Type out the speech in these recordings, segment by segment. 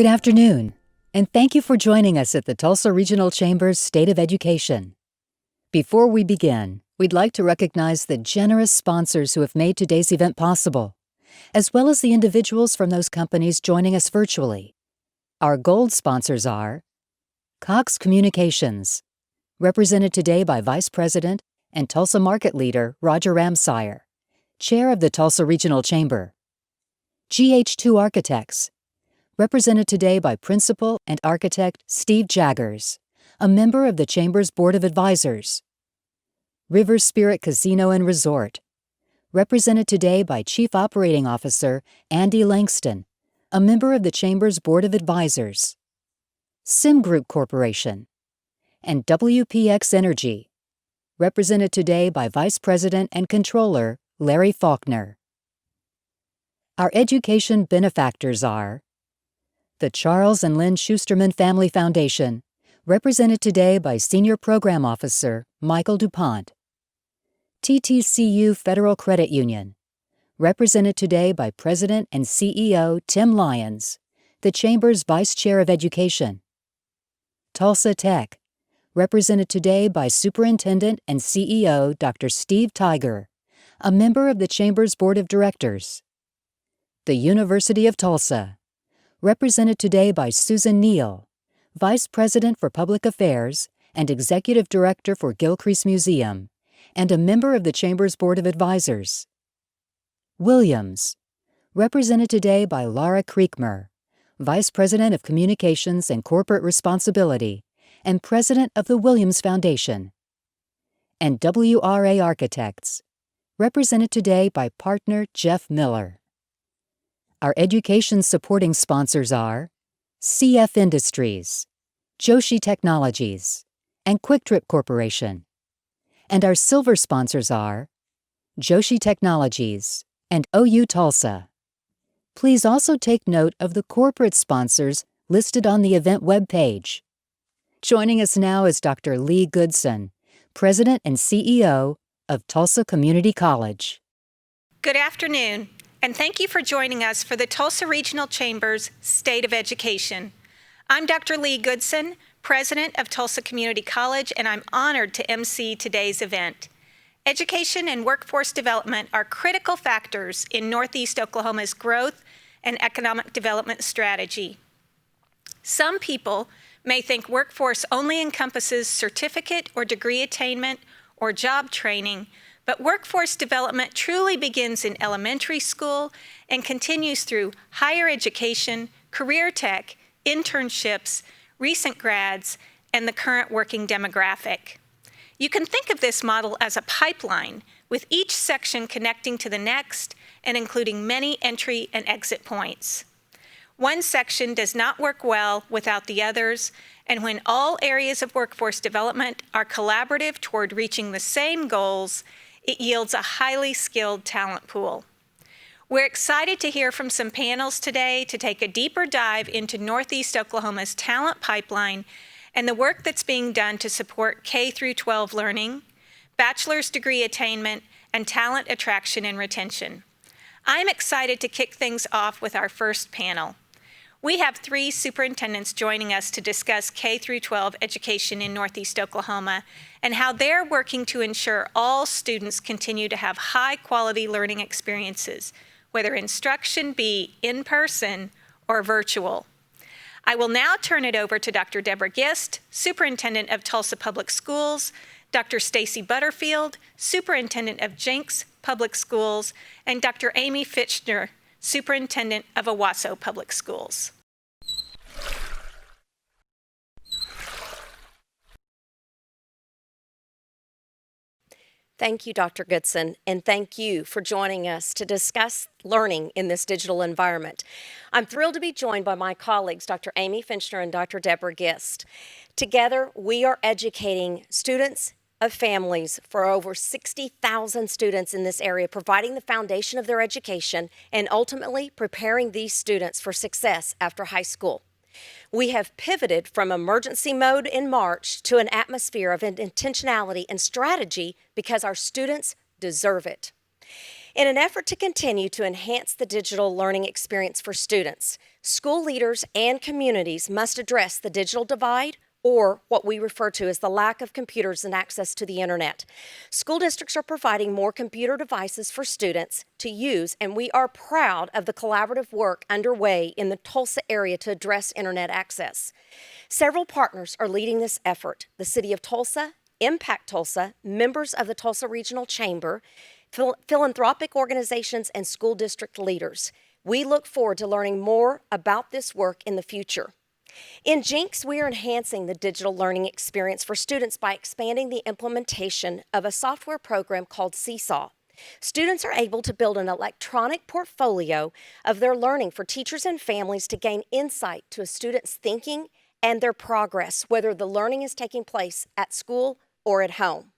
Good afternoon, and thank you for joining us at the Tulsa Regional Chamber's State of Education. Before we begin, we'd like to recognize the generous sponsors who have made today's event possible, as well as the individuals from those companies joining us virtually. Our gold sponsors are Cox Communications, represented today by Vice President and Tulsa Market Leader Roger Ramsire, Chair of the Tulsa Regional Chamber. GH2 Architects, represented today by Principal and Architect Steve Jaggers, a member of the Chamber's Board of Advisors. River Spirit Casino and Resort, represented today by Chief Operating Officer Andy Langston, a member of the Chamber's Board of Advisors. Sim Group Corporation, and WPX Energy, represented today by Vice President and Controller Larry Faulkner. Our education benefactors are the Charles and Lynn Schusterman Family Foundation, represented today by Senior Program Officer Michael DuPont. TTCU Federal Credit Union, represented today by President and CEO Tim Lyons, the Chamber's Vice Chair of Education. Tulsa Tech, represented today by Superintendent and CEO Dr. Steve Tiger, a member of the Chamber's Board of Directors. The University of Tulsa, represented today by Susan Neal, Vice President for Public Affairs and Executive Director for Gilcrease Museum, and a member of the Chamber's Board of Advisors. Williams, represented today by Laura Kriegmer, Vice President of Communications and Corporate Responsibility and President of the Williams Foundation. And WRA Architects, represented today by partner Jeff Miller. Our education supporting sponsors are CF Industries, Joshi Technologies, and Quick Trip Corporation. And our silver sponsors are Joshi Technologies and OU-Tulsa. Please also take note of the corporate sponsors listed on the event webpage. Joining us now is Dr. Leigh GOODSON, President and CEO of Tulsa Community College. Good afternoon, and thank you for joining us for the Tulsa Regional Chamber's State of Education. I'm Dr. Leigh GOODSON, President of Tulsa Community College, and I'm honored to MC today's event. Education and workforce development are critical factors in Northeast Oklahoma's growth and economic development strategy. Some people may think workforce only encompasses certificate or degree attainment or job training, but workforce development truly begins in elementary school and continues through higher education, career tech, internships, recent grads, and the current working demographic. You can think of this model as a pipeline, with each section connecting to the next and including many entry and exit points. One section does not work well without the others, and when all areas of workforce development are collaborative toward reaching the same goals, it yields a highly skilled talent pool. We're excited to hear from some panels today to take a deeper dive into Northeast Oklahoma's talent pipeline and the work that's being done to support K-12 learning, bachelor's degree attainment, and talent attraction and retention. I'm excited to kick things off with our first panel. We have three superintendents joining us to discuss K-12 education in Northeast Oklahoma and how they're working to ensure all students continue to have high-quality learning experiences, whether instruction be in person or virtual. I will now turn it over to Dr. Deborah Gist, Superintendent of Tulsa Public Schools, Dr. Stacy Butterfield, Superintendent of Jenks Public Schools, and Dr. Amy Fitchner, Superintendent of Owasso Public Schools. Thank you, Dr. GOODSON, and thank you for joining us to discuss learning in this digital environment. I'm thrilled to be joined by my colleagues, Dr. Amy Finchner and Dr. Deborah Gist. Together, we are educating students of families for over 60,000 students in this area, providing the foundation of their education and ultimately preparing these students for success after high school. We have pivoted from emergency mode in March to an atmosphere of intentionality and strategy because our students deserve it. In an effort to continue to enhance the digital learning experience for students, school leaders and communities must address the digital divide, or what we refer to as the lack of computers and access to the internet. School districts are providing more computer devices for students to use, and we are proud of the collaborative work underway in the Tulsa area to address internet access. Several partners are leading this effort: the City of Tulsa, ImpactTulsa, members of the Tulsa Regional Chamber, philanthropic organizations, and school district leaders. We look forward to learning more about this work in the future. In Jenks, we are enhancing the digital learning experience for students by expanding the implementation of a software program called Seesaw. Students are able to build an electronic portfolio of their learning for teachers and families to gain insight to a student's thinking and their progress, whether the learning is taking place at school or at home.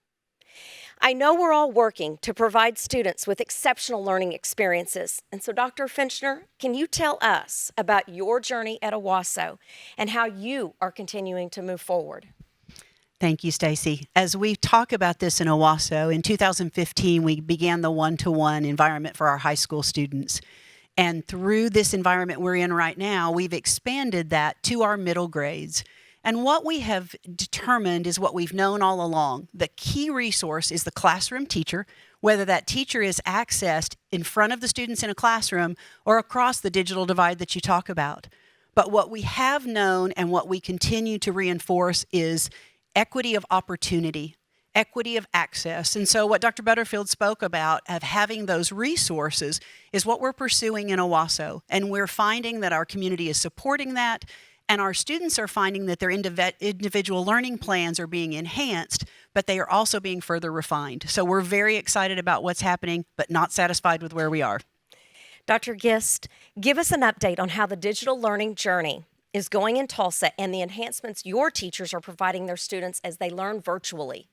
I know we're all working to provide students with exceptional learning experiences. And so, Dr. Finchner, can you tell us about your journey at Owasso and how you are continuing to move forward? Thank you, Stacy. As we talk about this in Owasso, in 2015, we began the one-to-one environment for our high school students. And through this environment we're in right now, we've expanded that to our middle grades. And what we have determined is what we've known all along. The key resource is the classroom teacher, whether that teacher is accessed in front of the students in a classroom or across the digital divide that you talk about. But what we have known and what we continue to reinforce is equity of opportunity, equity of access. And so what Dr. Butterfield spoke about of having those resources is what we're pursuing in Owasso. And we're finding that our community is supporting that. And our students are finding that their individual learning plans are being enhanced, but they are also being further refined. So we're very excited about what's happening, but not satisfied with where we are. Dr. Gist, give us an update on how the digital learning journey is going in Tulsa and the enhancements your teachers are providing their students as they learn virtually.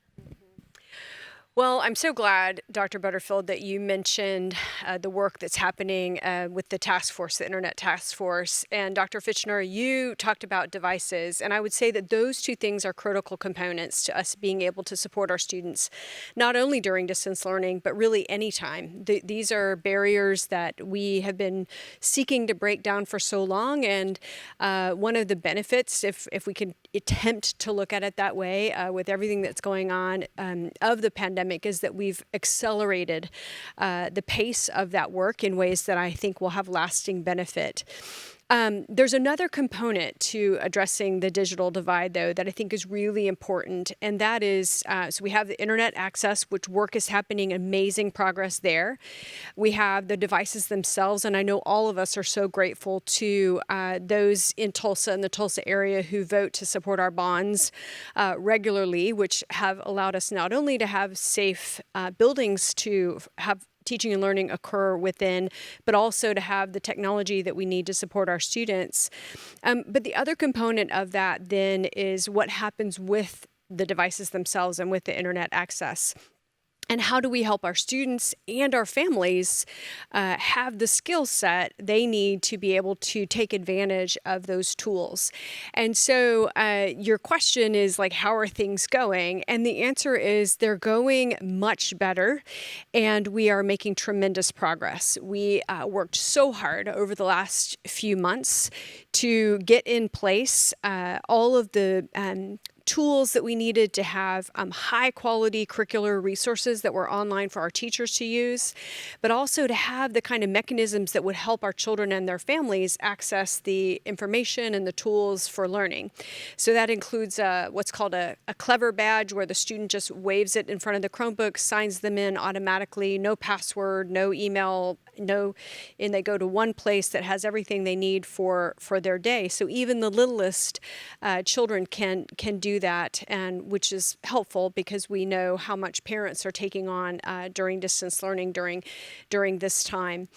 Well, I'm so glad, Dr. Butterfield, that you mentioned the work that's happening with the task force, the Internet Task Force. And Dr. Fitchner, you talked about devices. And I would say that those two things are critical components to us being able to support our students, not only during distance learning, but really anytime. These are barriers that we have been seeking to break down for so long. And one of the benefits, if we can attempt to look at it that way, with everything that's going on of the pandemic, is that we've accelerated the pace of that work in ways that I think will have lasting benefit. There's another component to addressing the digital divide, though, that I think is really important, and that is, so we have the internet access, which work is happening, amazing progress there. We have the devices themselves, and I know all of us are so grateful to those in Tulsa and the Tulsa area who vote to support our bonds regularly, which have allowed us not only to have safe buildings to have teaching and learning occur within, but also to have the technology that we need to support our students. But the other component of that then is what happens with the devices themselves and with the internet access. And how do we help our students and our families have the skill set they need to be able to take advantage of those tools? And so your question is like, how are things going? And the answer is they're going much better, and we are making tremendous progress. We worked so hard over the last few months to get in place all of the tools that we needed to have high quality curricular resources that were online for our teachers to use, but also to have the kind of mechanisms that would help our children and their families access the information and the tools for learning. So that includes what's called a Clever badge, where the student just waves it in front of the Chromebook, signs them in automatically, no password, no email, and they go to one place that has everything they need for their day. So even the littlest children can do that, and which is helpful because we know how much parents are taking on during distance learning during this time.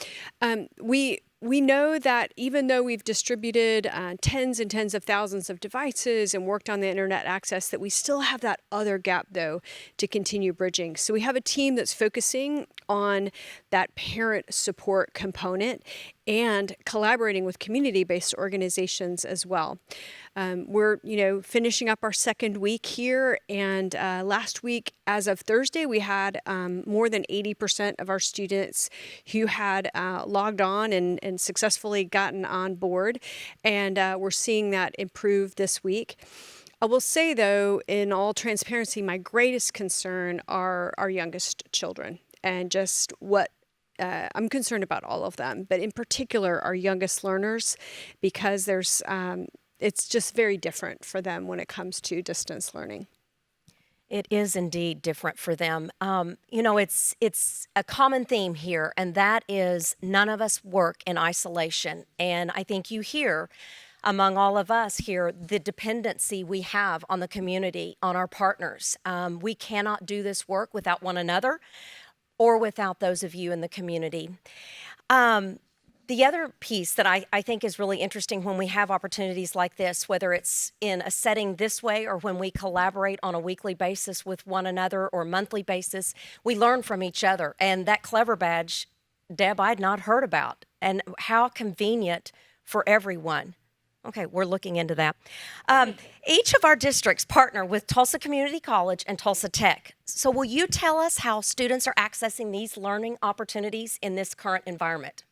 We know that even though we've distributed tens and tens of thousands of devices and worked on the internet access, that we still have that other gap, though, to continue bridging. So we have a team that's focusing on that parent support component and collaborating with community-based organizations as well. We're, finishing up our second week here, and last week, as of Thursday, we had more than 80% of our students who had logged on and successfully gotten on board, and we're seeing that improve this week. I will say, though, in all transparency, my greatest concern are our youngest children and just what I'm concerned about all of them, but in particular our youngest learners, because it's just very different for them when it comes to distance learning. It is indeed different for them. It's a common theme here, and that is none of us work in isolation. And I think you hear among all of us here the dependency we have on the community, on our partners. We cannot do this work without one another or without those of you in the community. The other piece that I think is really interesting when we have opportunities like this, whether it's in a setting this way or when we collaborate on a weekly basis with one another or monthly basis, we learn from each other. And that Clever Badge, Deb, I'd not heard about, and how convenient for everyone. Okay, we're looking into that. Each of our districts partner with Tulsa Community College and Tulsa Tech. So will you tell us how students are accessing these learning opportunities in this current environment?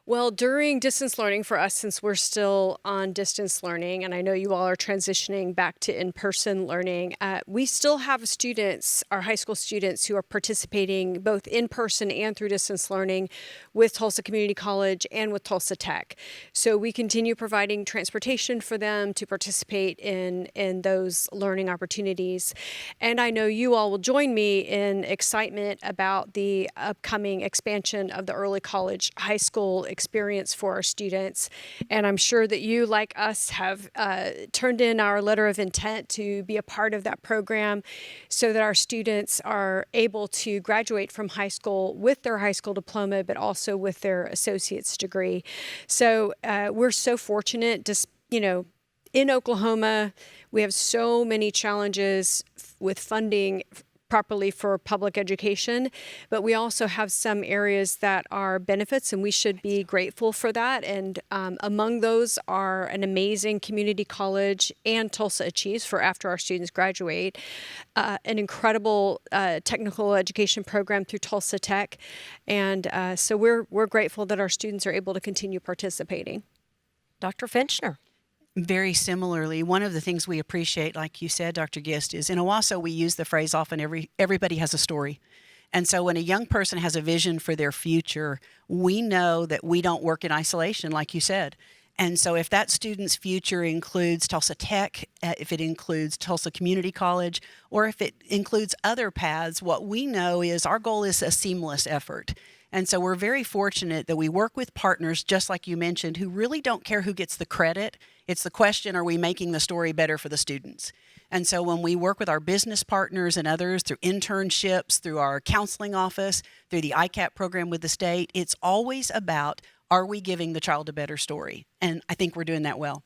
Well, during distance learning for us, since we're still on distance learning, and I know you all are transitioning back to in-person learning, we still have students, our high school students, who are participating both in person and through distance learning with Tulsa Community College and with Tulsa Tech. So we continue providing transportation for them to participate in those learning opportunities. And I know you all will join me in excitement about the upcoming expansion of the early college high school experience for our students. And I'm sure that you, like us, have turned in our letter of intent to be a part of that program so that our students are able to graduate from high school with their high school diploma, but also with their associate's degree. So we're so fortunate, just, in Oklahoma, we have so many challenges with funding properly for public education, but we also have some areas that are benefits, and we should be grateful for that. And among those are an amazing community college and Tulsa Achieves for after our students graduate, an incredible technical education program through Tulsa Tech, and so we're grateful that our students are able to continue participating. Dr. Finchner. Very similarly, one of the things we appreciate, like you said, Dr. Gist, is in Owasso we use the phrase often, everybody has a story. And so when a young person has a vision for their future, we know that we don't work in isolation, like you said. And so if that student's future includes Tulsa Tech, if it includes Tulsa Community College, or if it includes other paths, what we know is our goal is a seamless effort. And so we're very fortunate that we work with partners, just like you mentioned, who really don't care who gets the credit. It's the question, are we making the story better for the students? And so when we work with our business partners and others through internships, through our counseling office, through the ICAP program with the state, it's always about, are we giving the child a better story? And I think we're doing that well.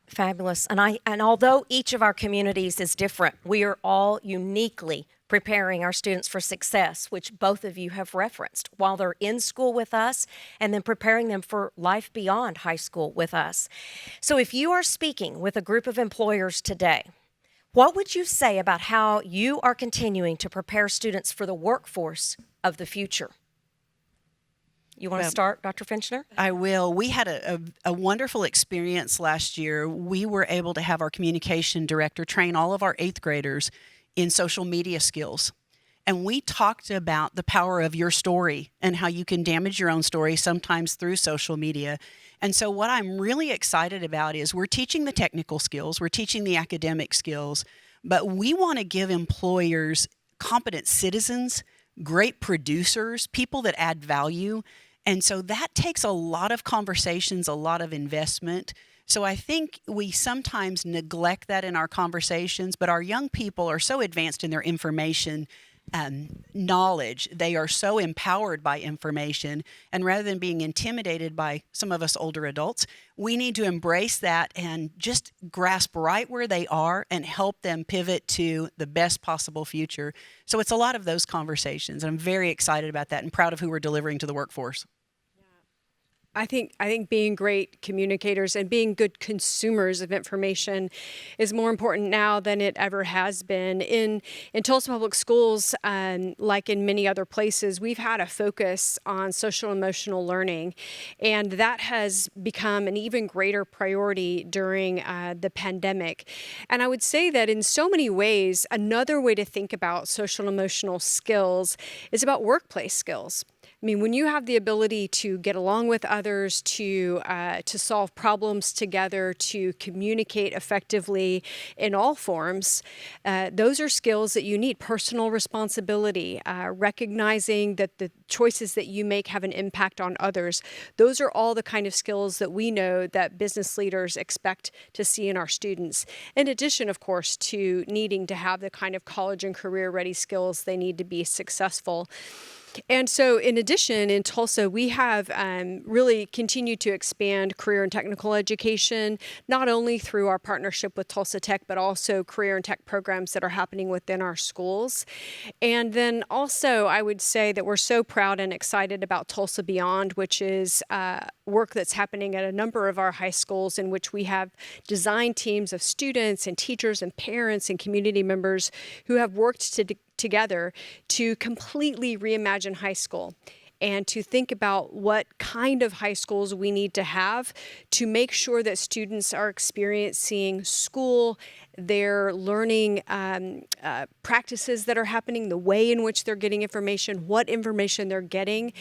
Fabulous. And although each of our communities is different, we are all uniquely preparing our students for success, which both of you have referenced, while they're in school with us, and then preparing them for life beyond high school with us. So if you are speaking with a group of employers today, what would you say about how you are continuing to prepare students for the workforce of the future? You want to start, Dr. Finchner? I will. We had a wonderful experience last year. We were able to have our communication director train all of our 8th graders in social media skills. And we talked about the power of your story and how you can damage your own story sometimes through social media. And so what I'm really excited about is we're teaching the technical skills, we're teaching the academic skills, but we want to give employers competent citizens, great producers, people that add value. And so that takes a lot of conversations, a lot of investment. So I think we sometimes neglect that in our conversations, but our young people are so advanced in their information knowledge. They are so empowered by information. And rather than being intimidated by some of us older adults, we need to embrace that and just grasp right where they are and help them pivot to the best possible future. So it's a lot of those conversations. I'm very excited about that and proud of who we're delivering to the workforce. Yeah, I think being great communicators and being good consumers of information is more important now than it ever has been. In Tulsa Public Schools, like in many other places, we've had a focus on social emotional learning, and that has become an even greater priority during the pandemic. And I would say that in so many ways, another way to think about social emotional skills is about workplace skills. I mean, when you have the ability to get along with others, to solve problems together, to communicate effectively in all forms, those are skills that you need. Personal responsibility, recognizing that the choices that you make have an impact on others. Those are all the kind of skills that we know that business leaders expect to see in our students. In addition, of course, to needing to have the kind of college and career ready skills they need to be successful. And so in addition, in Tulsa, we have really continued to expand career and technical education, not only through our partnership with Tulsa Tech, but also career and tech programs that are happening within our schools. And then also, I would say that we're so proud and excited about Tulsa Beyond, which is work that's happening at a number of our high schools in which we have design teams of students and teachers and parents and community members who have worked together to completely reimagine high school and to think about what kind of high schools we need to have to make sure that students are experiencing school, their learning practices that are happening, the way in which they're getting information, what information they're getting,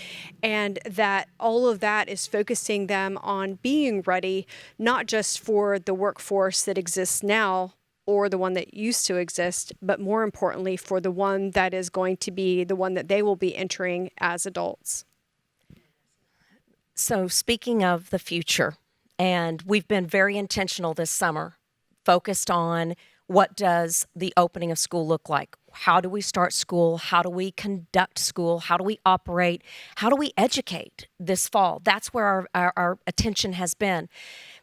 and that all of that is focusing them on being ready, not just for the workforce that exists now, or the one that used to exist, but more importantly, for the one that is going to be the one that they will be entering as adults. So speaking of the future, and we've been very intentional this summer, focused on what does the opening of school look like? How do we start school? How do we conduct school? How do we operate? How do we educate this fall? That's where our attention has been.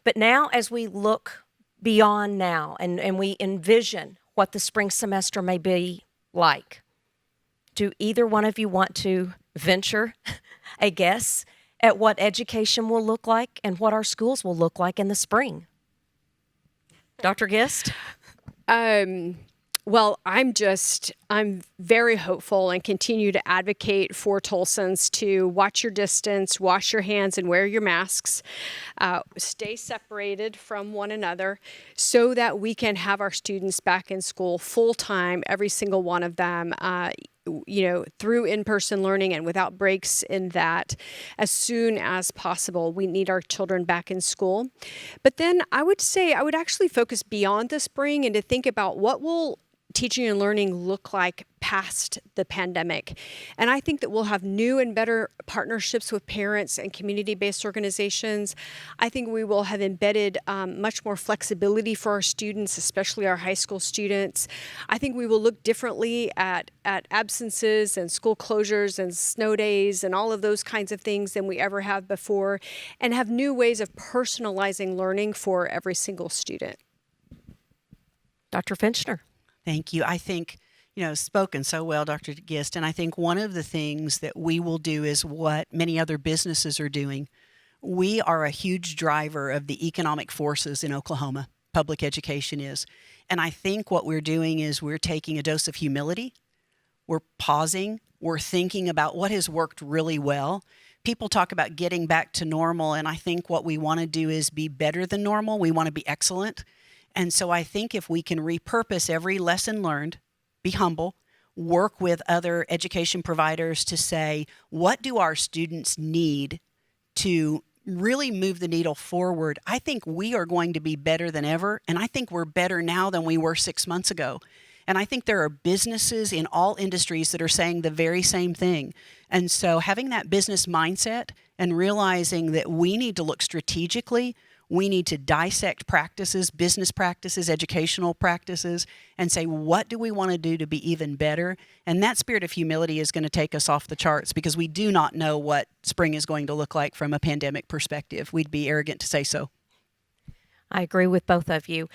But now as we look beyond now, and we envision what the spring semester may be like. Do either one of you want to venture a guess at what education will look like and what our schools will look like in the spring? Dr. Gist? Well, I'm very hopeful and continue to advocate for Tulsans to watch your distance, wash your hands, and wear your masks. Stay separated from one another so that we can have our students back in school full time, every single one of them, through in-person learning and without breaks in that as soon as possible. We need our children back in school. But then I would actually focus beyond the spring and to think about what will teaching and learning look like past the pandemic. And I think that we'll have new and better partnerships with parents and community-based organizations. I think we will have embedded much more flexibility for our students, especially our high school students. I think we will look differently at absences and school closures and snow days and all of those kinds of things than we ever have before, and have new ways of personalizing learning for every single student. Dr. Finchner. Thank you. I think, spoken so well, Dr. Gist, and I think one of the things that we will do is what many other businesses are doing. We are a huge driver of the economic forces in Oklahoma. Public education is. And I think what we're doing is we're taking a dose of humility. We're pausing. We're thinking about what has worked really well. People talk about getting back to normal, and I think what we want to do is be better than normal. We want to be excellent. And so I think if we can repurpose every lesson learned, be humble, work with other education providers to say, what do our students need to really move the needle forward? I think we are going to be better than ever. And I think we're better now than we were 6 months ago. And I think there are businesses in all industries that are saying the very same thing. And so having that business mindset and realizing that we need to look strategically, we need to dissect practices, business practices, educational practices, and say, what do we want to do to be even better? And that spirit of humility is going to take us off the charts because we do not know what spring is going to look like from a pandemic perspective. We'd be arrogant to say so. I agree with both of you.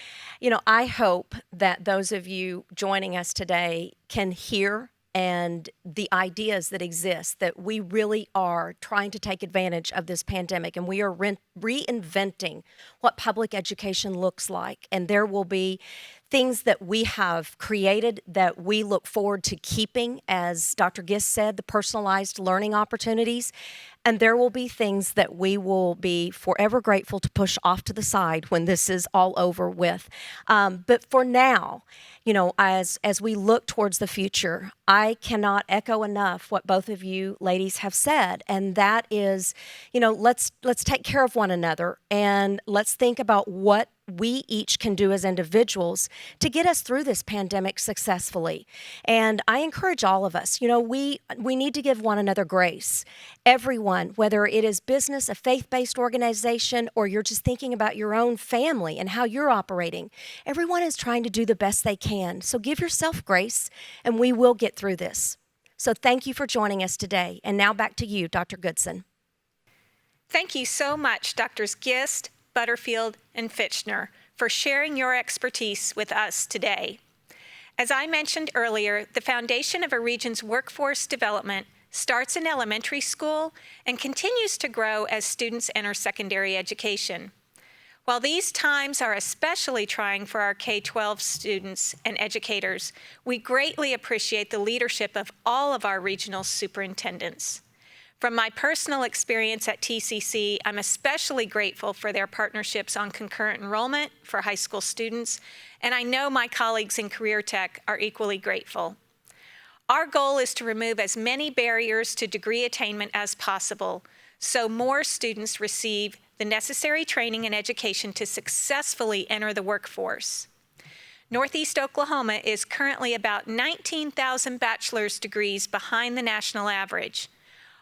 I hope that those of you joining us today can hear and the ideas that exist, that we really are trying to take advantage of this pandemic, and we are reinventing what public education looks like. And there will be things that we have created that we look forward to keeping, as Dr. Gist said, the personalized learning opportunities. And there will be things that we will be forever grateful to push off to the side when this is all over with. But for now, you know, as we look towards the future, I cannot echo enough what both of you ladies have said, and that is, you know, let's take care of one another, and let's think about what we each can do as individuals to get us through this pandemic successfully. And I encourage all of us, you know, we need to give one another grace. Everyone, whether it is business, a faith-based organization, or you're just thinking about your own family and how you're operating, everyone is trying to do the best they can. So give yourself grace, and we will get through this. So thank you for joining us today. And now back to you, Dr. Goodson. Thank you so much, Drs. Gist, Butterfield, and Fitchner, for sharing your expertise with us today. As I mentioned earlier, the foundation of a region's workforce development starts in elementary school and continues to grow as students enter secondary education. While these times are especially trying for our K-12 students and educators, we greatly appreciate the leadership of all of our regional superintendents. From my personal experience at TCC, I'm especially grateful for their partnerships on concurrent enrollment for high school students, and I know my colleagues in Career Tech are equally grateful. Our goal is to remove as many barriers to degree attainment as possible, so more students receive the necessary training and education to successfully enter the workforce. Northeast Oklahoma is currently about 19,000 bachelor's degrees behind the national average.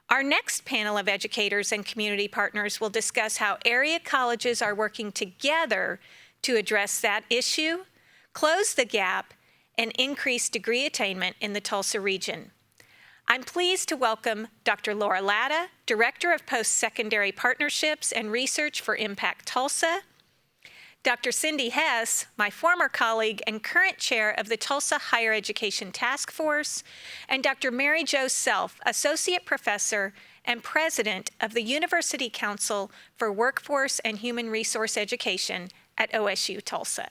Our next panel of educators and community partners will discuss how area colleges are working together to address that issue, close the gap, and increase degree attainment in the Tulsa region. I'm pleased to welcome Dr. Laura LATTA, Director of Post-Secondary Partnerships and Research for ImpactTulsa, Dr. Cindy Hess, my former colleague and current chair of the Tulsa Higher Education Task Force, and Dr. Mary Jo Self, Associate Professor and President of the University Council for Workforce and Human Resource Education at OSU-Tulsa.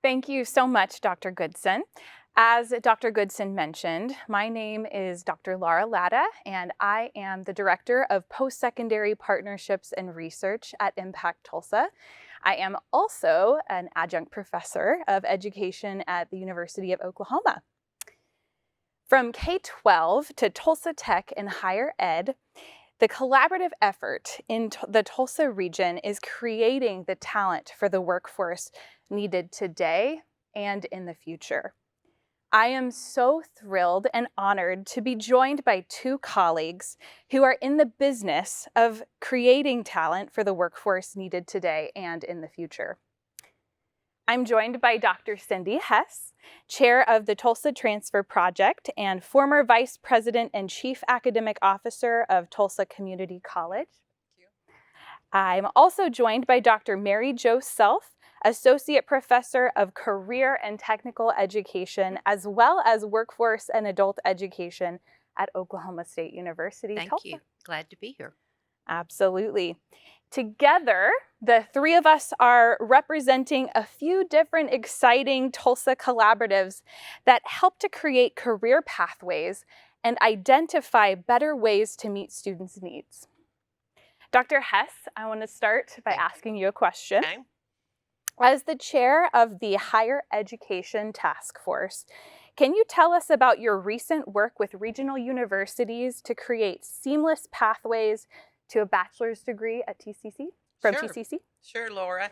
Thank you so much, Dr. Goodson. As Dr. Goodson mentioned, my name is Dr. Laura LATTA, and I am the Director of Post-Secondary Partnerships and Research at ImpactTulsa. I am also an adjunct professor of education at the University of Oklahoma. From K-12 to Tulsa Tech and higher ed, the collaborative effort in the Tulsa region is creating the talent for the workforce needed today and in the future. I am so thrilled and honored to be joined by two colleagues who are in the business of creating talent for the workforce needed today and in the future. I'm joined by Dr. Cindy Hess, Chair of the Tulsa Transfer Project and former Vice President and Chief Academic Officer of Tulsa Community College. Thank you. I'm also joined by Dr. Mary Jo Self, Associate Professor of Career and Technical Education, as well as Workforce and Adult Education at Oklahoma State University. Thank Tulsa. you. Glad to be here. Absolutely. Together, the three of us are representing a few different exciting Tulsa collaboratives that help to create career pathways and identify better ways to meet students' needs. Dr. Hess, I want to start by asking you a question. Okay. As the chair of the Higher Education Task Force, can you tell us about your recent work with regional universities to create seamless pathways to a bachelor's degree at TCC, from Sure. TCC? Sure, Laura.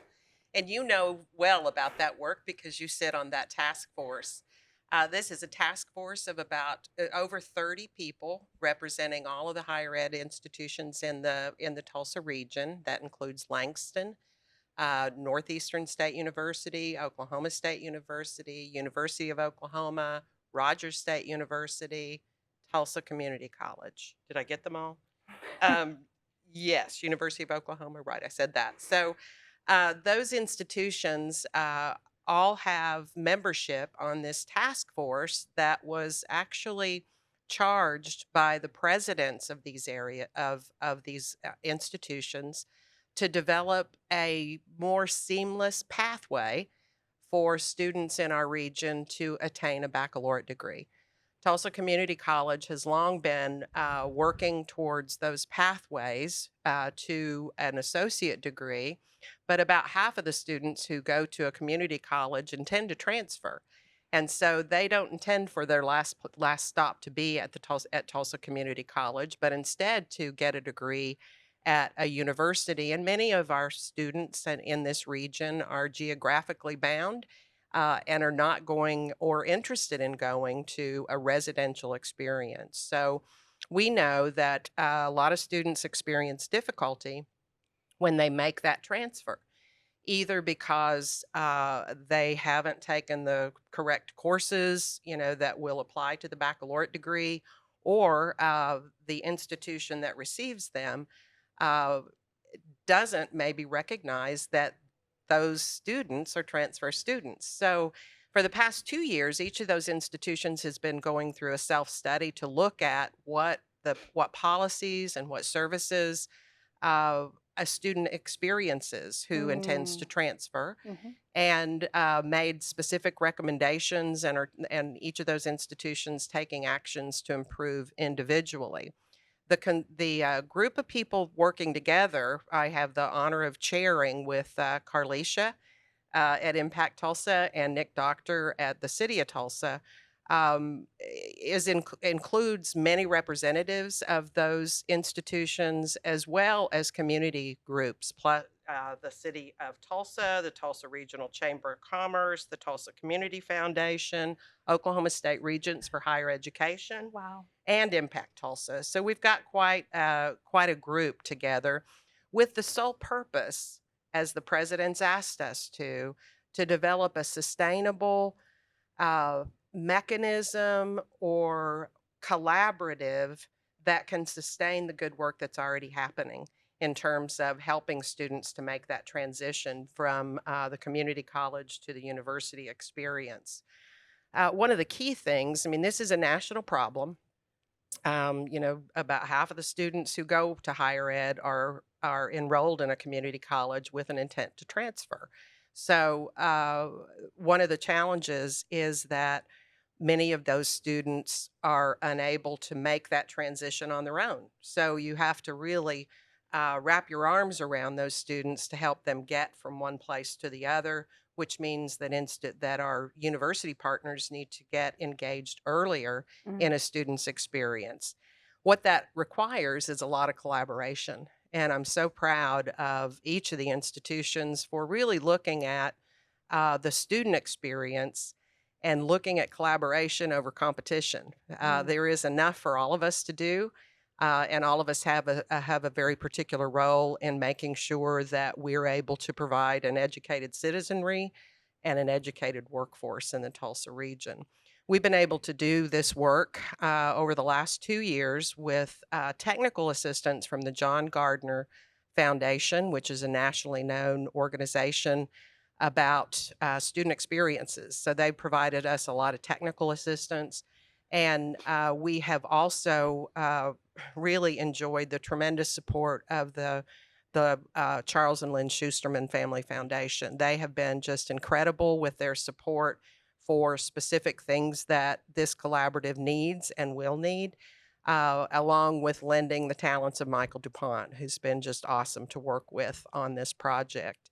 And you know well about that work because you sit on that task force. This is a task force of about over 30 people representing all of the higher ed institutions in the Tulsa region. That includes Langston, Northeastern State University, Oklahoma State University, University of Oklahoma, Rogers State University, Tulsa Community College. Did I get them all? Yes, University of Oklahoma, right, I said that. So Those institutions all have membership on this task force that was actually charged by the presidents of these institutions to develop a more seamless pathway for students in our region to attain a baccalaureate degree. Tulsa Community College has long been working towards those pathways to an associate degree, but about half of the students who go to a community college intend to transfer. And so they don't intend for their last stop to be at Tulsa Community College, but instead to get a degree at a university. And many of our students in this region are geographically bound and are not going or interested in going to a residential experience. So we know that a lot of students experience difficulty when they make that transfer, either because they haven't taken the correct courses, that will apply to the baccalaureate degree, or the institution that receives them doesn't maybe recognize that those students are transfer students. So for the past 2 years, each of those institutions has been going through a self-study to look at what policies and what services a student experiences who intends to transfer, and made specific recommendations, and each of those institutions taking actions to improve individually. The group of people working together, I have the honor of chairing with Carlicia at ImpactTulsa and Nick Doctor at the City of Tulsa, includes many representatives of those institutions as well as community groups, plus the City of Tulsa, the Tulsa Regional Chamber of Commerce, the Tulsa Community Foundation, Oklahoma State Regents for Higher Education, Wow. and ImpactTulsa. So we've got quite a group together with the sole purpose, as the president's asked us to develop a sustainable mechanism or collaborative that can sustain the good work that's already happening in terms of helping students to make that transition from the community college to the university experience. One of the key things, this is a national problem. About half of the students who go to higher ed are enrolled in a community college with an intent to transfer. So one of the challenges is that many of those students are unable to make that transition on their own. So you have to really wrap your arms around those students to help them get from one place to the other, which means that our university partners need to get engaged earlier in a student's experience. What that requires is a lot of collaboration. And I'm so proud of each of the institutions for really looking at the student experience and looking at collaboration over competition. There is enough for all of us to do. And all of us have a very particular role in making sure that we're able to provide an educated citizenry and an educated workforce in the Tulsa region. We've been able to do this work over the last 2 years with technical assistance from the John Gardner Foundation, which is a nationally known organization about student experiences. So they provided us a lot of technical assistance. And we have also really enjoyed the tremendous support of the Charles and Lynn Schusterman Family Foundation. They have been just incredible with their support for specific things that this collaborative needs and will need, along with lending the talents of Michael DuPont, who's been just awesome to work with on this project.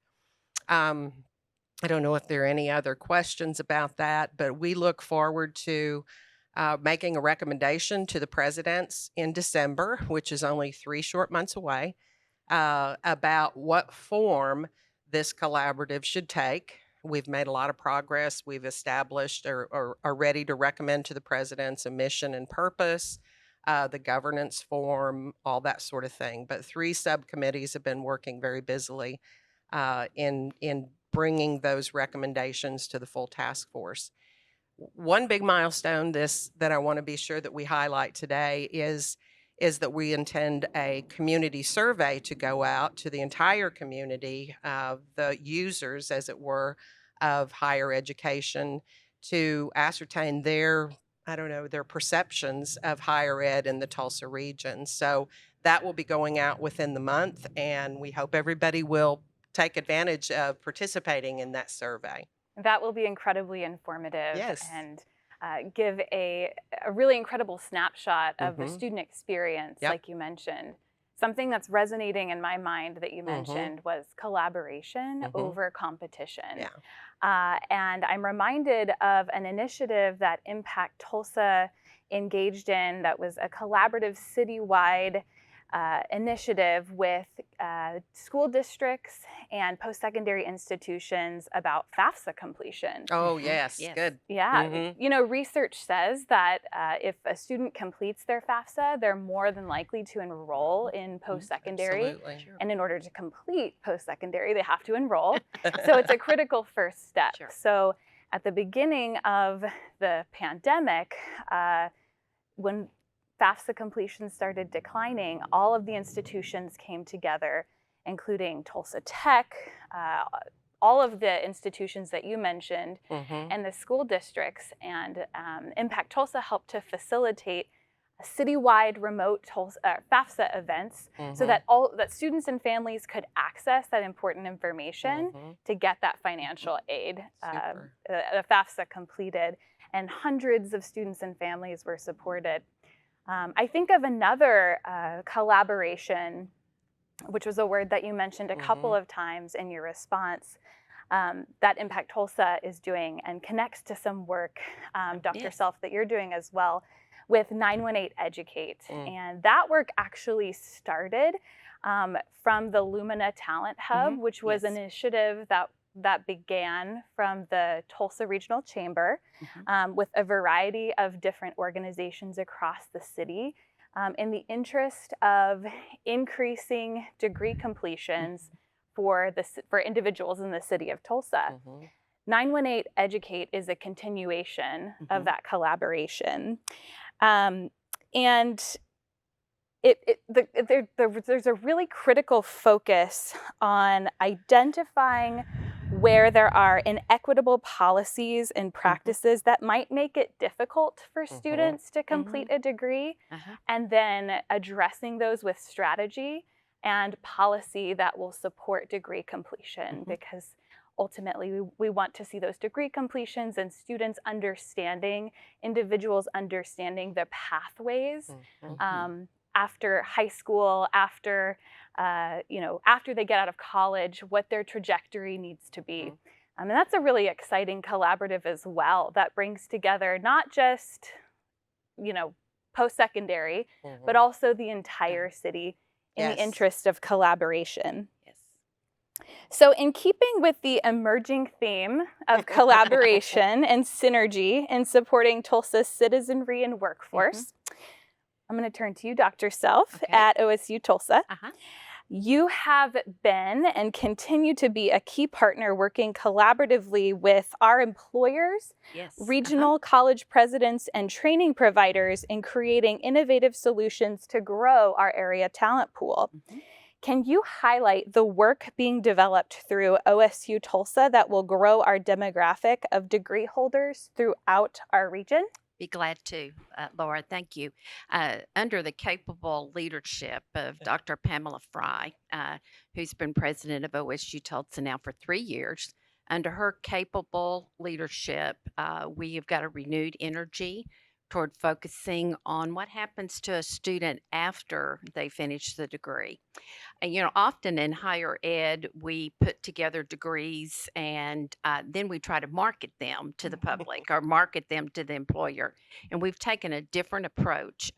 I don't know if there are any other questions about that, but we look forward to making a recommendation to the presidents in December, which is only 3 short months away, about what form this collaborative should take. We've made a lot of progress. We've established or are ready to recommend to the presidents a mission and purpose, the governance form, all that sort of thing. But 3 subcommittees have been working very busily in bringing those recommendations to the full task force. One big milestone that I want to be sure that we highlight today is is that we intend a community survey to go out to the entire community, the users, as it were, of higher education, to ascertain their, I don't know, their perceptions of higher ed in the Tulsa region. So that will be going out within the month, and we hope everybody will take advantage of participating in that survey. That will be incredibly informative Yes. and give a really incredible snapshot of the Mhm. student experience, Yep. like you mentioned. Something that's resonating in my mind that you mentioned was collaboration over competition. Yeah. And I'm reminded of an initiative that ImpactTulsa engaged in that was a collaborative citywide initiative with school districts and post-secondary institutions about FAFSA completion. Oh, yes. Yes. Good. Yeah, Mhm. you know, research says that if a student completes their FAFSA, they're more than likely to enroll in post-secondary. Absolutely. And in order to complete post-secondary, they have to enroll. So it's a critical first step. Sure. So at the beginning of the pandemic, when FAFSA completion started declining, all of the institutions came together, including Tulsa Tech, all of the institutions that you mentioned, and the school districts. And ImpactTulsa helped to facilitate citywide remote FAFSA events so that that students and families could access that important information to get that financial aid. Super. The FAFSA completed, and hundreds of students and families were supported. I think of another collaboration, which was a word that you mentioned a couple of times in your response, that ImpactTulsa is doing and connects to some work, Dr. Self, that you're doing as well with 918 Educate. And that work actually started from the Lumina Talent Hub, which was an initiative that began from the Tulsa Regional Chamber with a variety of different organizations across the city in the interest of increasing degree completions for individuals in the city of Tulsa. 918 Educate is a continuation of that collaboration. And there's a really critical focus on identifying where there are inequitable policies and practices that might make it difficult for students to complete a degree, and then addressing those with strategy and policy that will support degree completion, because ultimately we want to see those degree completions and students understanding, individuals understanding the pathways after high school, after they get out of college, what their trajectory needs to be. And that's a really exciting collaborative as well that brings together not just, post-secondary, but also the entire city in the interest of collaboration. So in keeping with the emerging theme of collaboration and synergy in supporting Tulsa's citizenry and workforce, I'm going to turn to you, Dr. Self, at OSU-Tulsa. You have been and continue to be a key partner working collaboratively with our employers, regional college presidents, and training providers in creating innovative solutions to grow our area talent pool. Can you highlight the work being developed through OSU-Tulsa that will grow our demographic of degree holders throughout our region? Be glad to, Laura. Thank you. Under the capable leadership of Dr. Pamela Fry, who's been president of OSU-Tulsa now for 3 years, under her capable leadership, we have got a renewed energy toward focusing on what happens to a student after they finish the degree. And, often in higher ed, we put together degrees and then we try to market them to the public or market them to the employer. And we've taken a different approach.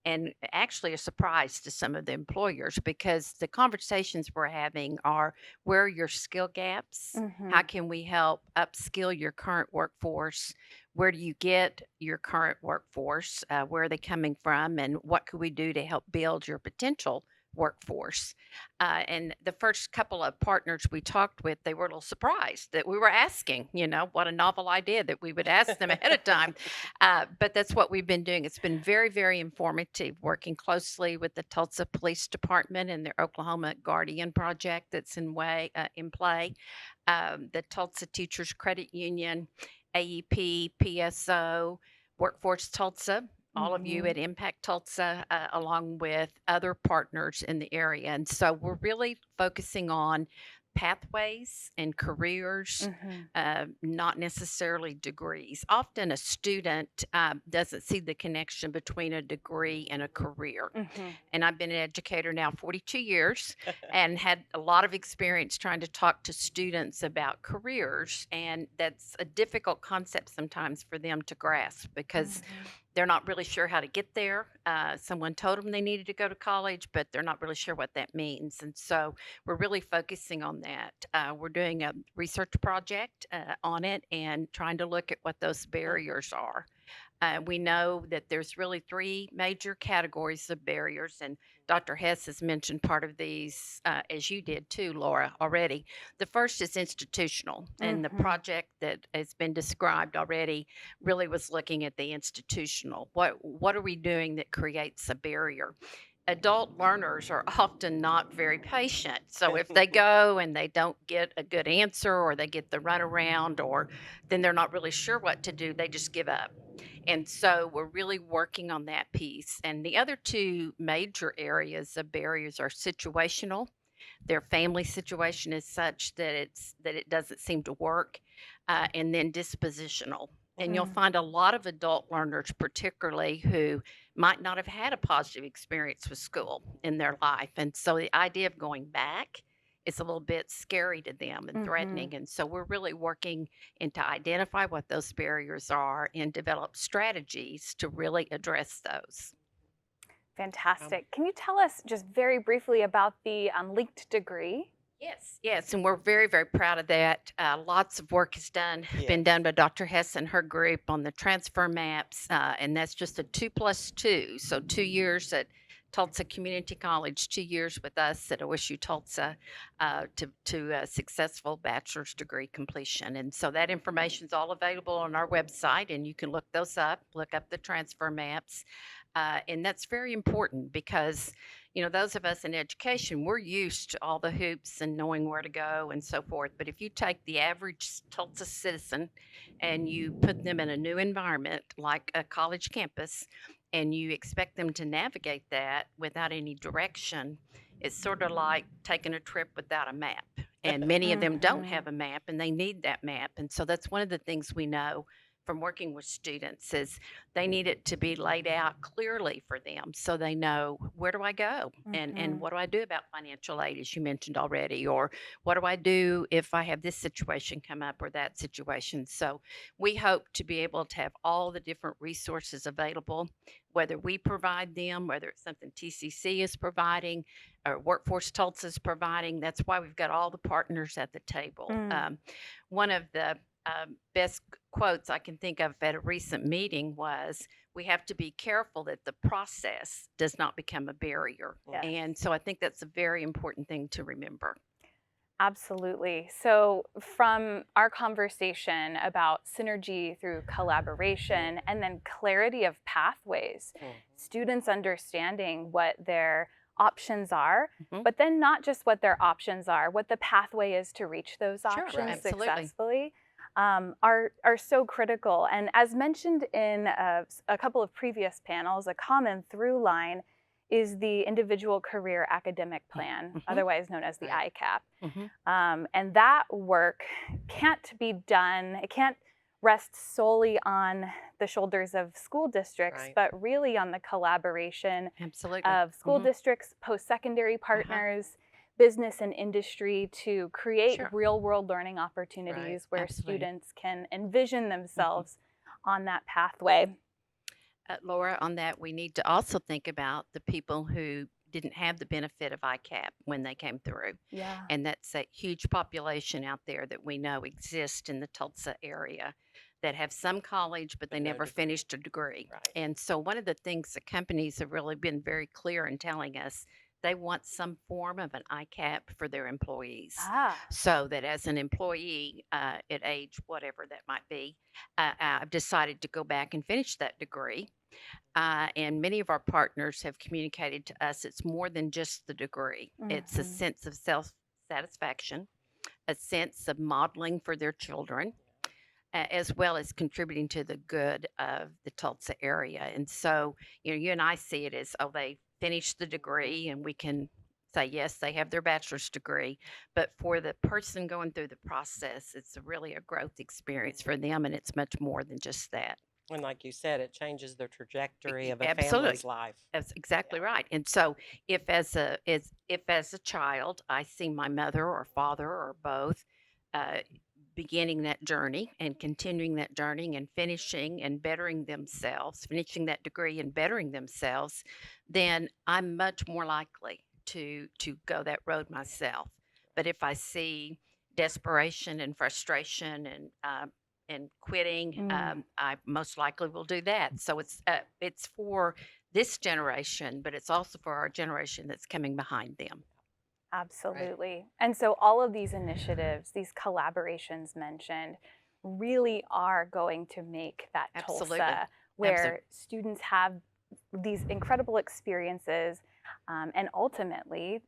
And actually a surprise to some of the employers, because the conversations we're having are, where are your skill gaps? How can we help upskill your current workforce? Where do you get your current workforce? Where are they coming from? And what could we do to help build your potential workforce. And the first couple of partners we talked with, they were a little surprised that we were asking, what a novel idea that we would ask them ahead of time. But that's what we've been doing. It's been very, very informative, working closely with the Tulsa Police Department and their Oklahoma Guardian project that's in play, the Tulsa Teachers Credit Union, AEP, PSO, Workforce Tulsa, all of you at ImpactTulsa, along with other partners in the area. And so we're really focusing on pathways and careers, not necessarily degrees. Often a student doesn't see the connection between a degree and a career. And I've been an educator now 42 years and had a lot of experience trying to talk to students about careers. And that's a difficult concept sometimes for them to grasp because they're not really sure how to get there. Someone told them they needed to go to college, but they're not really sure what that means. And so we're really focusing on that. We're doing a research project on it and trying to look at what those barriers are. We know that there's really three major categories of barriers, and Dr. Hess has mentioned part of these, as you did too, Laura, already. The first is institutional, and the project that has been described already really was looking at the institutional. What are we doing that creates a barrier? Adult learners are often not very patient. So if they go and they don't get a good answer or they get the runaround or then they're not really sure what to do, they just give up. And so we're really working on that piece. And the other two major areas of barriers are situational. Their family situation is such that it doesn't seem to work, and then dispositional. And you'll find a lot of adult learners, particularly who might not have had a positive experience with school in their life. And so the idea of going back is a little bit scary to them and threatening. And so we're really working to identify what those barriers are and develop strategies to really address those. Fantastic. Can you tell us just very briefly about the linked degree? Yes, and we're very, very proud of that. Lots of work has been done by Dr. Hess and her group on the transfer maps, and that's just a 2+2, so 2 years at Tulsa Community College, 2 years with us at OSU-Tulsa to a successful bachelor's degree completion. And so that information is all available on our website, and you can look those up, look up the transfer maps. And that's very important because, those of us in education, we're used to all the hoops and knowing where to go and so forth. But if you take the average Tulsa citizen and you put them in a new environment like a college campus, and you expect them to navigate that without any direction, it's sort of like taking a trip without a map. And many of them don't have a map and they need that map. And so that's one of the things we know from working with students is they need it to be laid out clearly for them so they know, where do I go and what do I do about financial aid, as you mentioned already, or what do I do if I have this situation come up or that situation. So we hope to be able to have all the different resources available, whether we provide them, whether it's something TCC is providing or Workforce Tulsa is providing. That's why we've got all the partners at the table. One of the best quotes I can think of at a recent meeting was, we have to be careful that the process does not become a barrier. Yes. And so I think that's a very important thing to remember. Absolutely. So from our conversation about synergy through collaboration and then clarity of pathways, students understanding what their options are, but then not just what their options are, what the pathway is to reach those options successfully. Are so critical. And as mentioned in a couple of previous panels, a common through line is the Individual Career Academic Plan, otherwise known as the ICAP. And that work can't be done, it can't rest solely on the shoulders of school districts, but really on the collaboration of school districts, post-secondary partners, business and industry to create real-world learning opportunities where students can envision themselves on that pathway. Laura, on that, we need to also think about the people who didn't have the benefit of ICAP when they came through. And that's a huge population out there that we know exists in the Tulsa area that have some college, but they never finished a degree. And so one of the things that companies have really been very clear in telling us, they want some form of an ICAP for their employees. Ah, So that as an employee at age whatever that might be, I've decided to go back and finish that degree. And many of our partners have communicated to us it's more than just the degree. It's a sense of self satisfaction, a sense of modeling for their children, as well as contributing to the good of the Tulsa area. And so, you and I see it as, oh, they finished the degree, and we can say, yes, they have their bachelor's degree. But for the person going through the process, it's really a growth experience for them, and it's much more than just that. And like you said, it changes the trajectory of a Absolutely. family's life. That's exactly right. And so if as a child I see my mother or father or both beginning that journey and continuing that journey and finishing and bettering themselves, finishing that degree and bettering themselves, then I'm much more likely to go that road myself. But if I see desperation and frustration and quitting, I most likely will do that. So it's for this generation, but it's also for our generation that's coming behind them. absolutely. And so all of these initiatives, these collaborations mentioned, really are going to make that Absolutely. Tulsa where students have these incredible experiences, and ultimately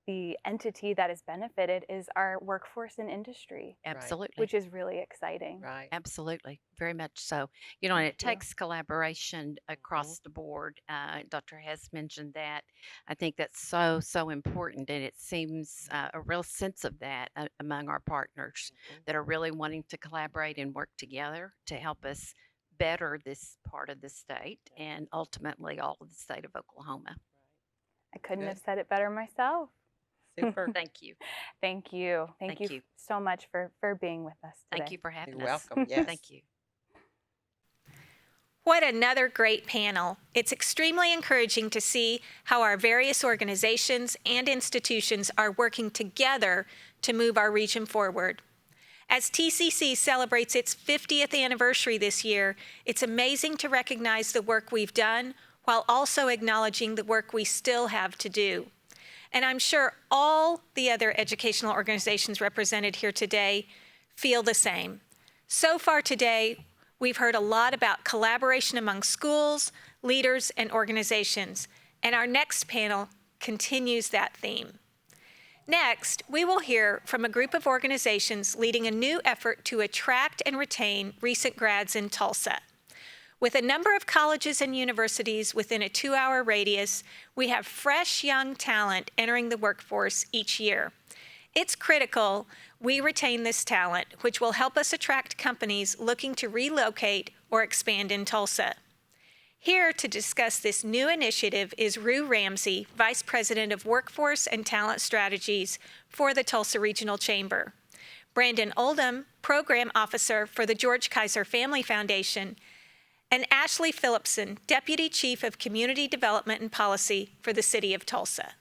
the entity that is benefited is our workforce and industry, Absolutely. which is really exciting. Right. Absolutely, very much so. And it takes collaboration across the board. Dr. Hess mentioned that. I think that's so important, and it seems a real sense of that among our partners that are really wanting to collaborate and work together to help us better this part of the state and ultimately all of the state of Oklahoma. I couldn't Good. have said it better myself. Super. Thank you. Thank you. Thank Thank you you. so much for being with us today. Thank you for having You're us. welcome. Yes. Thank you. What another great panel. It's extremely encouraging to see how our various organizations and institutions are working together to move our region forward. As TCC celebrates its 50th anniversary this year, it's amazing to recognize the work we've done while also acknowledging the work we still have to do. And I'm sure all the other educational organizations represented here today feel the same. So far today, we've heard a lot about collaboration among schools, leaders, and organizations, and our next panel continues that theme. Next, we will hear from a group of organizations leading a new effort to attract and retain recent grads in Tulsa. With a number of colleges and universities within a 2-hour radius, we have fresh young talent entering the workforce each year. It's critical we retain this talent, which will help us attract companies looking to relocate or expand in Tulsa. Here to discuss this new initiative is Rue Ramsey, Vice President of Workforce and Talent Strategies for the Tulsa Regional Chamber, Brandon Oldham, Program Officer for the George Kaiser Family Foundation, and Ashley PHILIPPSEN, Deputy Chief of Community Development and Policy for the City of Tulsa.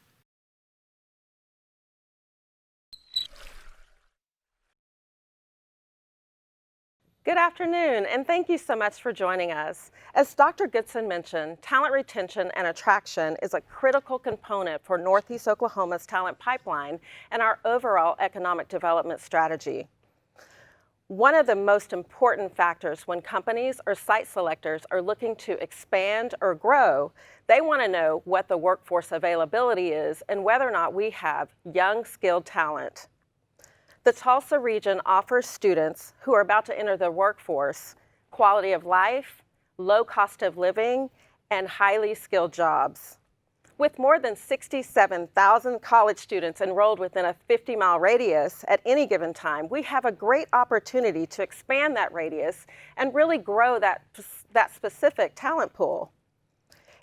Good afternoon, and thank you so much for joining us. As Dr. GOODSON mentioned, talent retention and attraction is a critical component for Northeast Oklahoma's talent pipeline and our overall economic development strategy. One of the most important factors when companies or site selectors are looking to expand or grow, they want to know what the workforce availability is and whether or not we have young, skilled talent. The Tulsa region offers students who are about to enter the workforce quality of life, low cost of living, and highly skilled jobs. With more than 67,000 college students enrolled within a 50-mile radius at any given time, we have a great opportunity to expand that radius and really grow that specific talent pool.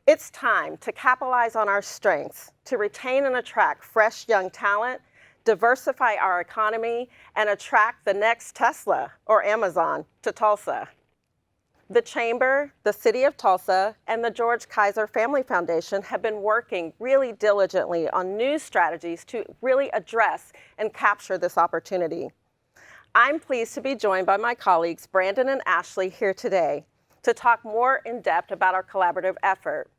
It's time to capitalize on our strengths to retain and attract fresh young talent, diversify our economy, and attract the next Tesla or Amazon to Tulsa. The Chamber, the City of Tulsa, and the George Kaiser Family Foundation have been working really diligently on new strategies to really address and capture this opportunity. I'm pleased to be joined by my colleagues Brandon and Ashley here today to talk more in depth about our collaborative effort.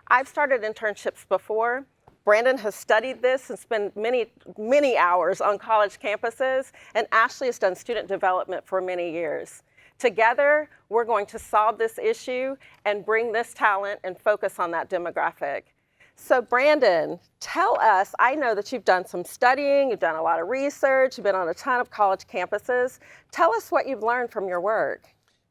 I've started internships before, Brandon has studied this and spent many hours on college campuses, and Ashley has done student development for many years. Together, we're going to solve this issue and bring this talent and focus on that demographic. So Brandon, tell us, I know that you've done some studying, you've done a lot of research, you've been on a ton of college campuses. Tell us what you've learned from your work.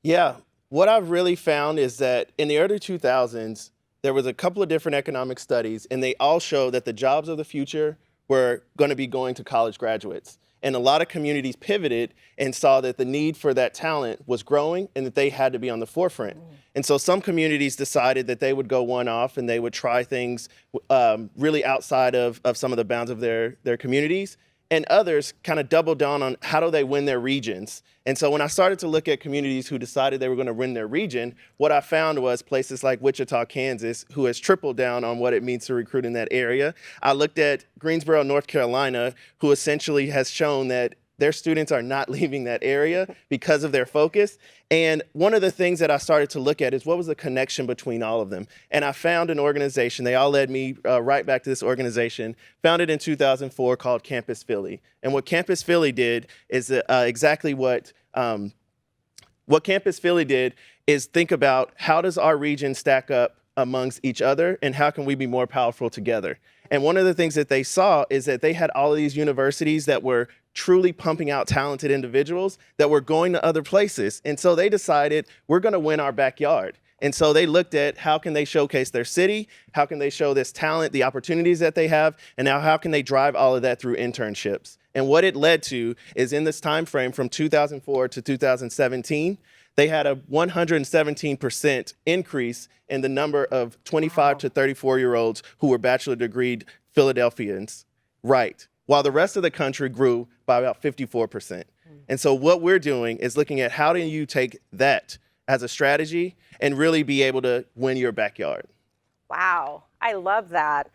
Yeah, what I've really found is that in the early 2000s, there was a couple of different economic studies, and they all show that the jobs of the future were going to be going to college graduates. And a lot of communities pivoted and saw that the need for that talent was growing and that they had to be on the forefront. And so some communities decided that they would go one off and they would try things really outside of some of the bounds of their communities. And others kind of doubled down on how do they win their regions. And so when I started to look at communities who decided they were going to win their region, what I found was places like Wichita, Kansas, who has tripled down on what it means to recruit in that area. I looked at Greensboro, North Carolina, who essentially has shown that their students are not leaving that area because of their focus. And one of the things that I started to look at is what was the connection between all of them. And I found an organization, they all led me right back to this organization, founded in 2004 called Campus Philly. And what Campus Philly did is exactly what Campus Philly did is think about how does our region stack up amongst each other and how can we be more powerful together. And one of the things that they saw is that they had all of these universities that were truly pumping out talented individuals that were going to other places. And so they decided we're going to win our backyard. And so they looked at how can they showcase their city, how can they show this talent, the opportunities that they have, and now how can they drive all of that through internships. And what it led to is in this time frame from 2004 to 2017, they had a 117% increase in the number of 25 to 34-year-olds who were bachelor degreed Philadelphians, right, while the rest of the country grew by about 54%. And so what we're doing is looking at how do you take that as a strategy and really be able to win your backyard. Wow, I love that.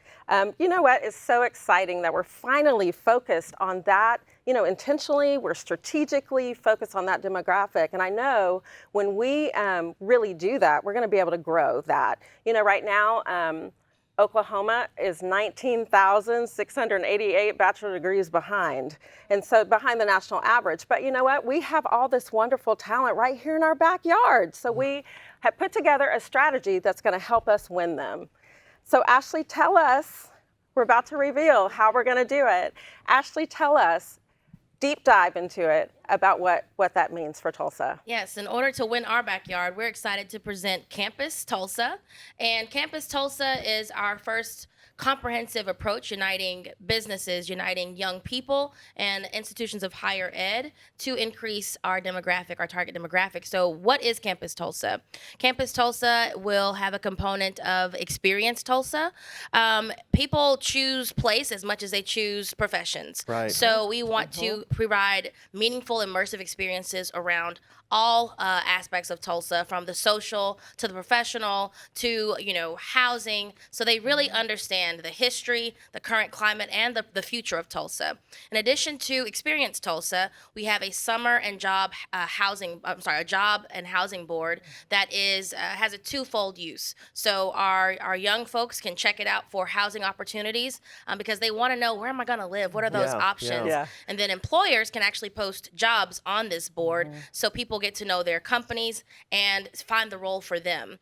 You know what? It's so exciting that we're finally focused on that, intentionally, we're strategically focused on that demographic. And I know when we really do that, we're going to be able to grow that. Right now, Oklahoma is 19,688 bachelor degrees behind, and so behind the national average. But you know what? We have all this wonderful talent right here in our backyard. So we have put together a strategy that's going to help us win them. So Ashley, tell us, we're about to reveal how we're going to do it. Ashley, tell us, deep dive into it about what that means for Tulsa. Yes, in order to win our backyard, we're excited to present Campus Tulsa. And Campus Tulsa is our first comprehensive approach uniting businesses, uniting young people and institutions of higher ed to increase our demographic, our target demographic. So what is Campus Tulsa? Campus Tulsa will have a component of Experience Tulsa. People choose place as much as they choose professions. Right. So we want to provide meaningful, immersive experiences around all aspects of Tulsa, from the social to the professional to housing, so they really understand the history, the current climate, and the future of Tulsa. In addition to Experience Tulsa, we have a summer and job a job and housing board that has a twofold use. So our young folks can check it out for housing opportunities because they want to know, where am I going to live? What are those options? Yeah. And then employers can actually post jobs on this board, so people get to know their companies and find the role for them.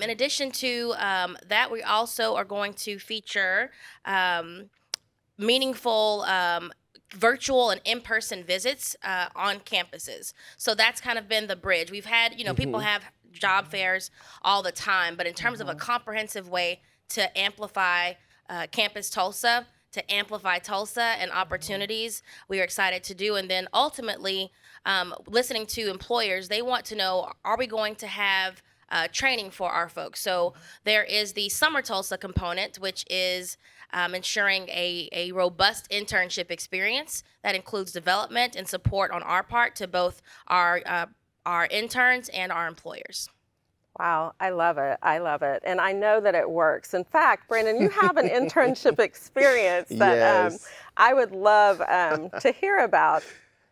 In addition to that, we also are going to feature meaningful virtual and in-person visits on campuses. So that's kind of been the bridge. We've had, people have job fairs all the time, but in terms of a comprehensive way to amplify Campus Tulsa, to amplify Tulsa and opportunities, we are excited to do. And then ultimately, listening to employers, they want to know, are we going to have training for our folks? So there is the Summer Tulsa component, which is ensuring a robust internship experience that includes development and support on our part to both our interns and our employers. Wow, I love it. I love it. And I know that it works. In fact, Brandon, you have an internship experience that Yes. I would love to hear about.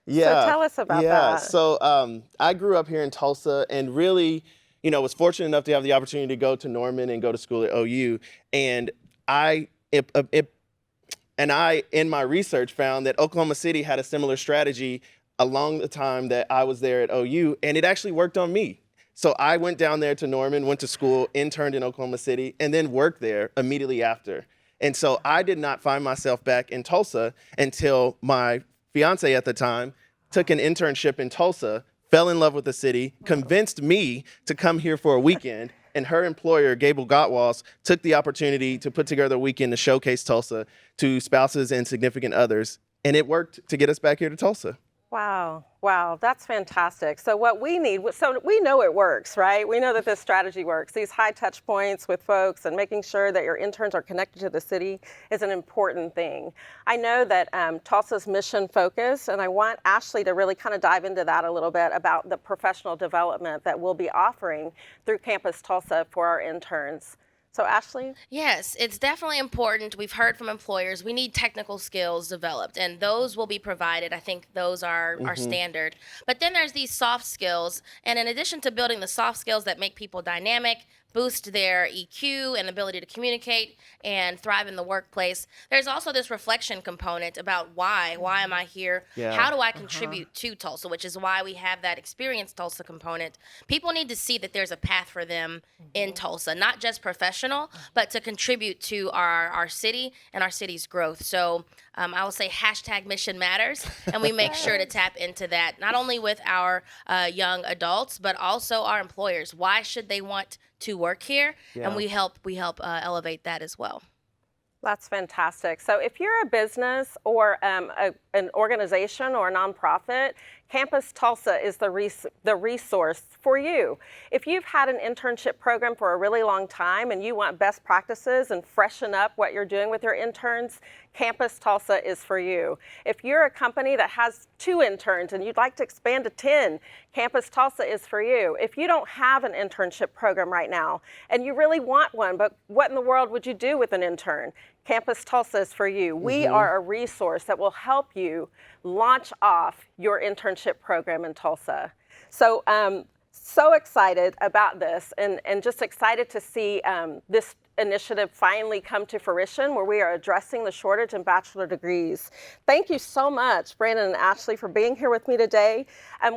Yeah. So tell us about yeah. that. So I grew up here in Tulsa and really, was fortunate enough to have the opportunity to go to Norman and go to school at OU. And I and I, in my research, found that Oklahoma City had a similar strategy along the time that I was there at OU, and it actually worked on me. So I went down there to Norman, went to school, interned in Oklahoma City, and then worked there immediately after. And so I did not find myself back in Tulsa until my fiance at the time took an internship in Tulsa, fell in love with the city, convinced me to come here for a weekend, and her employer, Gable Gottwals, took the opportunity to put together a weekend to showcase Tulsa to spouses and significant others. And it worked to get us back here to Tulsa. Wow, that's fantastic. So what we need, so we know it works, right? We know that this strategy works. These high touch points with folks and making sure that your interns are connected to the city is an important thing. I know that Tulsa's mission focus, and I want Ashley to really kind of dive into that a little bit about the professional development that we'll be offering through Campus Tulsa for our interns. So Ashley? Yes, it's definitely important. We've heard from employers, we need technical skills developed, and those will be provided. I think those are standard. But then there's these soft skills, and in addition to building the soft skills that make people dynamic, boost their EQ and ability to communicate and thrive in the workplace, there's also this reflection component about why am I here? Yeah. How do I contribute to Tulsa, which is why we have that Experience Tulsa component. People need to see that there's a path for them in Tulsa, not just professional, but to contribute to our city and our city's growth. So I will say #Mission Matters, and we make sure to tap into that, not only with our young adults, but also our employers. Why should they want to work here? Yeah. And we help elevate that as well. That's fantastic. So if you're a business or an organization or a nonprofit, Campus Tulsa is the resource for you. If you've had an internship program for a really long time and you want best practices and freshen up what you're doing with your interns, Campus Tulsa is for you. If you're a company that has 2 interns and you'd like to expand to 10, Campus Tulsa is for you. If you don't have an internship program right now and you really want one, but what in the world would you do with an intern? Campus Tulsa is for you. We are a resource that will help you launch off your internship program in Tulsa. So so excited about this and just excited to see this initiative finally come to fruition, where we are addressing the shortage in bachelor degrees. Thank you so much, Brandon and Ashley, for being here with me today.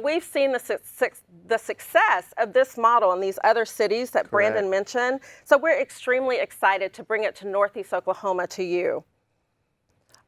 We've seen the success of this model in these other cities that Brandon mentioned, so we're extremely excited to bring it to Northeast Oklahoma to you.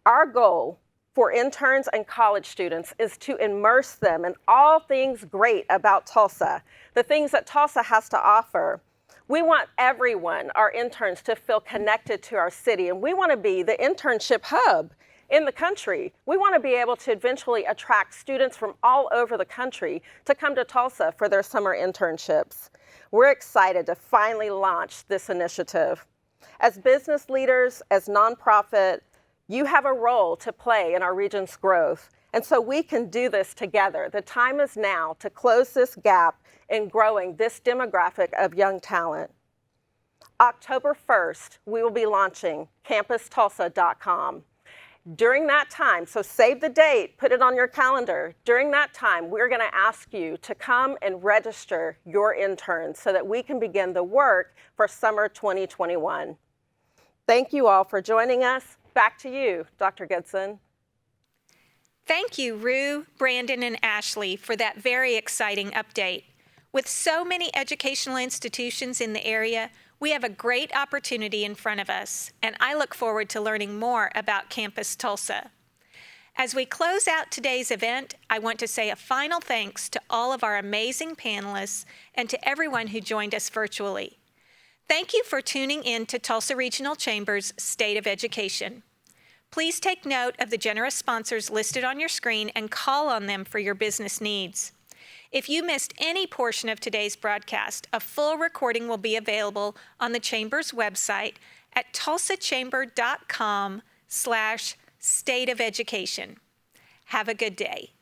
Our goal for interns and college students is to immerse them in all things great about Tulsa, the things that Tulsa has to offer. We want everyone, our interns, to feel connected to our city, and we want to be the internship hub in the country. We want to be able to eventually attract students from all over the country to come to Tulsa for their summer internships. We're excited to finally launch this initiative. As business leaders, as nonprofit, you have a role to play in our region's growth, and so we can do this together. The time is now to close this gap in growing this demographic of young talent. October 1st, we will be launching campustulsa.com. During that time, so save the date, put it on your calendar. During that time, we're going to ask you to come and register your interns so that we can begin the work for summer 2021. Thank you all for joining us. Back to you, Dr. Goodson. Thank you, Rue, Brandon, and Ashley, for that very exciting update. With so many educational institutions in the area, we have a great opportunity in front of us, and I look forward to learning more about Campus Tulsa. As we close out today's event, I want to say a final thanks to all of our amazing panelists and to everyone who joined us virtually. Thank you for tuning in to Tulsa Regional Chamber's State of Education. Please take note of the generous sponsors listed on your screen and call on them for your business needs. If you missed any portion of today's broadcast, a full recording will be available on the Chamber's website at tulsachamber.com/stateofeducation. Have a good day.